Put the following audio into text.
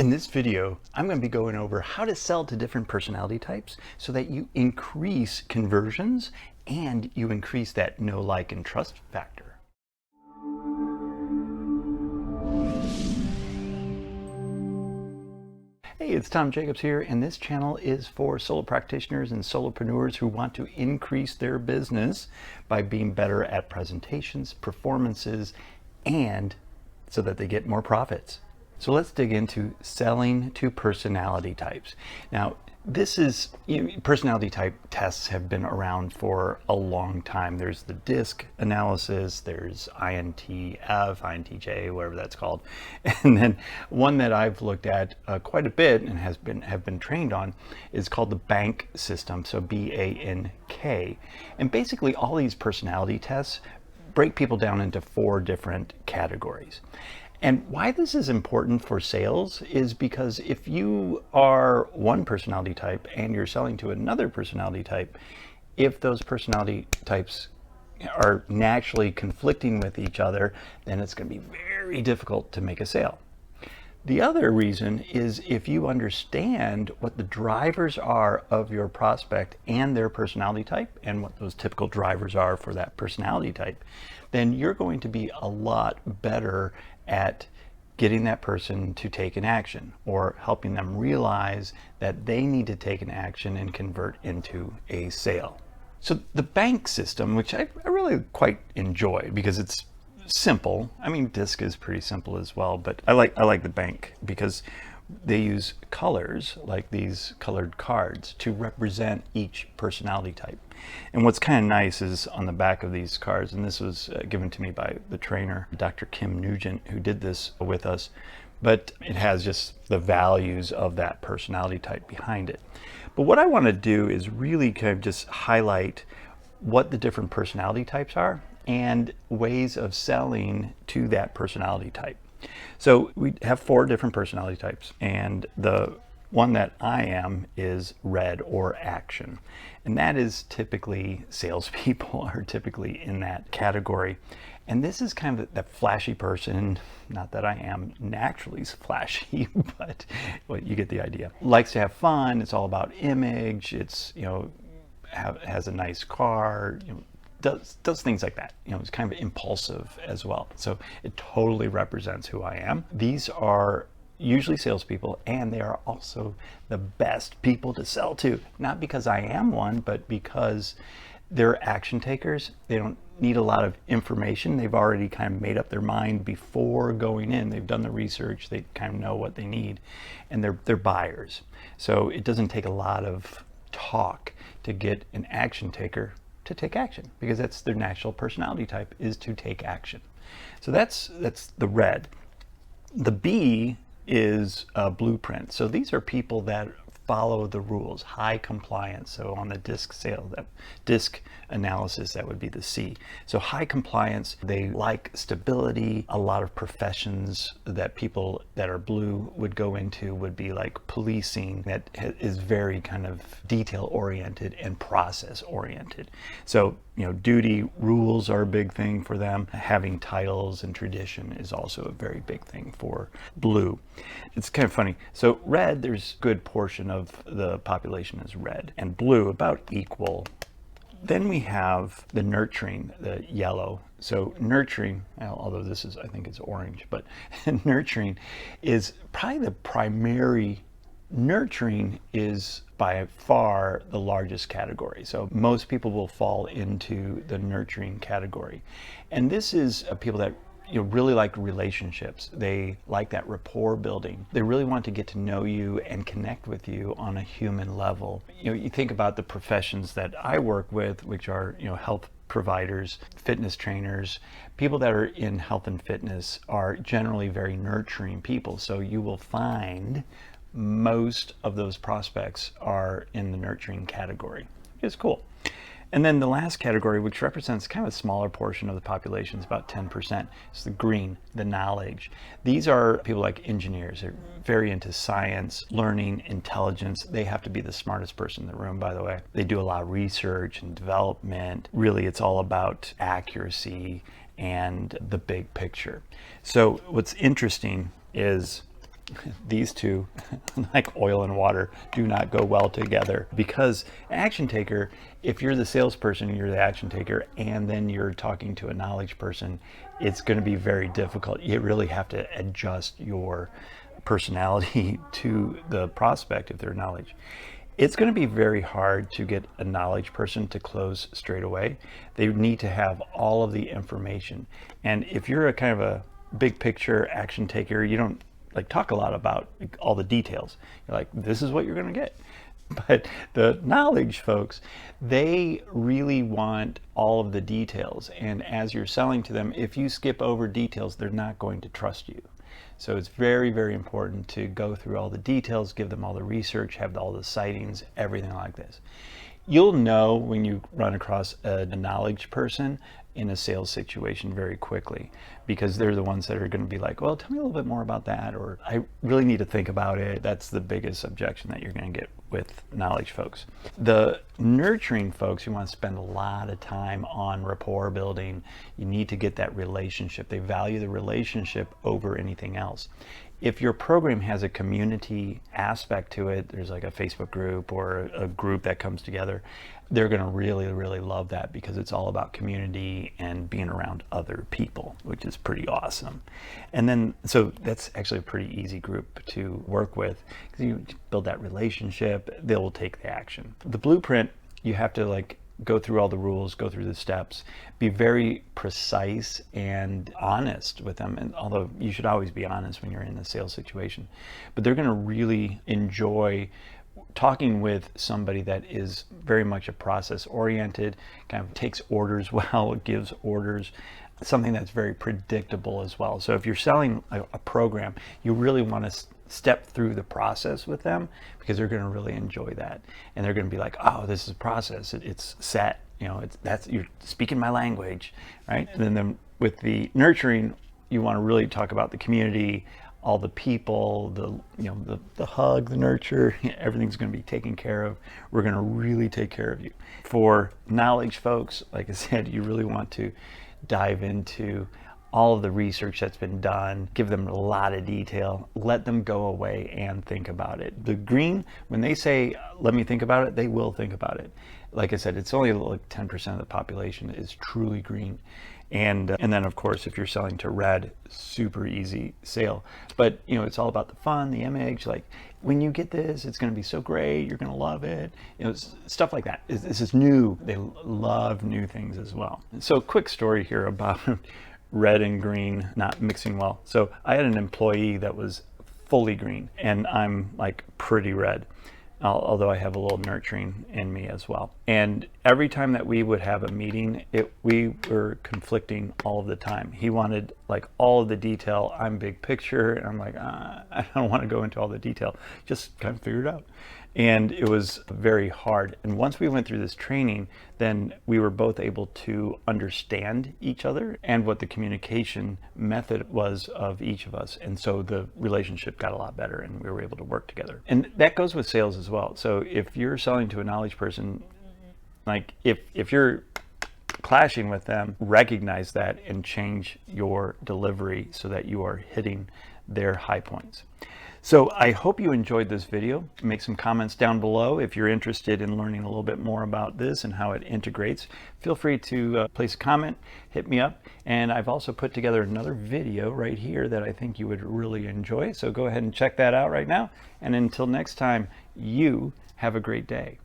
In this video, I'm going to be going over how to sell to different personality types so that you increase conversions and you increase that know, like, and trust factor. Hey, it's Tom Jacobs here, and this channel is for solo practitioners and solopreneurs who want to increase their business by being better at presentations, performances, and so that they get more profits. So let's dig into selling to personality types. Now, personality type tests have been around for a long time. There's the DISC analysis, there's INTF, INTJ, whatever that's called. And then one that I've looked at quite a bit and have been trained on is called the BANK system, so BANK. And basically all these personality tests break people down into 4 different categories. And why this is important for sales is because if you are one personality type and you're selling to another personality type, if those personality types are naturally conflicting with each other, then it's going to be very difficult to make a sale. The other reason is if you understand what the drivers are of your prospect and their personality type and what those typical drivers are for that personality type, then you're going to be a lot better at getting that person to take an action or helping them realize that they need to take an action and convert into a sale. So the BANK system, which I really quite enjoy because it's simple. I mean, DISC is pretty simple as well, but I like the BANK because they use colors, like these colored cards, to represent each personality type. And what's kind of nice is on the back of these cards, and this was given to me by the trainer, Dr. Kim Nugent, who did this with us, but it has just the values of that personality type behind it. But what I want to do is really kind of just highlight what the different personality types are and ways of selling to that personality type. So we have 4 different personality types, and the one that I am is red or action. And that is typically salespeople are typically in that category. And this is kind of that flashy person, not that I am naturally flashy, but well, you get the idea. Likes to have fun, it's all about image, it's, has a nice car, does things like that. It's kind of impulsive as well. So it totally represents who I am. These are usually salespeople, and they are also the best people to sell to. Not because I am one, but because they're action takers. They don't need a lot of information. They've already kind of made up their mind before going in. They've done the research. They kind of know what they need, and they're buyers. So it doesn't take a lot of talk to get an action taker to take action, because that's their natural personality type, is to take action. So that's the red. The B is a blueprint. So these are people that follow the rules, high compliance. So on the DISC analysis, that would be the C. So high compliance, they like stability. A lot of professions that people that are blue would go into would be like policing, that is very kind of detail oriented and process oriented. So duty, rules are a big thing for them. Having titles and tradition is also a very big thing for blue. It's kind of funny. So red, there's a good portion of the population is red, and blue about equal. Then we have the nurturing, the yellow. So nurturing, although this is, I think it's orange, but nurturing is probably the primary. Nurturing is by far the largest category. So most people will fall into the nurturing category. And this is people that really like relationships. They like that rapport building. They really want to get to know you and connect with you on a human level. You think about the professions that I work with, which are health providers, fitness trainers. People that are in health and fitness are generally very nurturing people. So you will find most of those prospects are in the nurturing category. It's cool. And then the last category, which represents kind of a smaller portion of the population, is about 10%, is the green, the knowledge. These are people like engineers. They're very into science, learning, intelligence. They have to be the smartest person in the room, by the way. They do a lot of research and development. Really, it's all about accuracy and the big picture. So what's interesting is these two, like oil and water, do not go well together, because action taker, if you're the salesperson, you're the action taker, and then you're talking to a knowledge person, it's going to be very difficult. You really have to adjust your personality to the prospect if they're knowledge. It's going to be very hard to get a knowledge person to close straight away. They need to have all of the information. And if you're a kind of a big picture action taker, you don't like talk a lot about all the details. You're like, this is what you're going to get. But the knowledge folks, they really want all of the details. And as you're selling to them, if you skip over details, they're not going to trust you. So it's very, very important to go through all the details, give them all the research, have all the sightings, everything like this. You'll know when you run across a knowledge person in a sales situation very quickly, because they're the ones that are going to be like, well, tell me a little bit more about that, or I really need to think about it. That's the biggest objection that you're going to get with knowledge folks. The nurturing folks, you want to spend a lot of time on rapport building. You need to get that relationship. They value the relationship over anything else. If your program has a community aspect to it, there's like a Facebook group or a group that comes together, they're going to really, really love that, because it's all about community and being around other people, which is pretty awesome. And then, so that's actually a pretty easy group to work with, because you build that relationship, they will take the action. The blueprint, you have to like go through all the rules, go through the steps, be very precise and honest with them. And although you should always be honest when you're in a sales situation, but they're going to really enjoy talking with somebody that is very much a process oriented, kind of takes orders well, gives orders, something that's very predictable as well. So if you're selling a program, you really want to step through the process with them, because they're going to really enjoy that, and they're going to be like, oh, this is a process, it's set, you know, that's, you're speaking my language, right? And then with the nurturing, you want to really talk about the community, all the people, the hug, the nurture, everything's going to be taken care of. We're going to really take care of you. For knowledge folks, like I said, you really want to dive into all of the research that's been done, give them a lot of detail, let them go away and think about it. The green, when they say, let me think about it, they will think about it. Like I said, it's only like 10% of the population is truly green. And then of course, if you're selling to red, super easy sale. But you know, it's all about the fun, the image, like when you get this, it's going to be so great, you're going to love it. You know, stuff like that. This is new. They love new things as well. So quick story here about red and green not mixing well. So I had an employee that was fully green, and I'm like pretty red, although I have a little nurturing in me as well. And every time that we would have a meeting, we were conflicting all of the time. He wanted like all of the detail. I'm big picture, and I'm like, I don't want to go into all the detail. Just kind of figure it out. And it was very hard. And once we went through this training, then we were both able to understand each other and what the communication method was of each of us. And so the relationship got a lot better, and we were able to work together. And that goes with sales as well. So if you're selling to a knowledge person, like if you're clashing with them, recognize that and change your delivery so that you are hitting their high points. So I hope you enjoyed this video. Make some comments down below if you're interested in learning a little bit more about this and how it integrates. Feel free to place a comment, hit me up, and I've also put together another video right here that I think you would really enjoy. So go ahead and check that out right now. And until next time, you have a great day.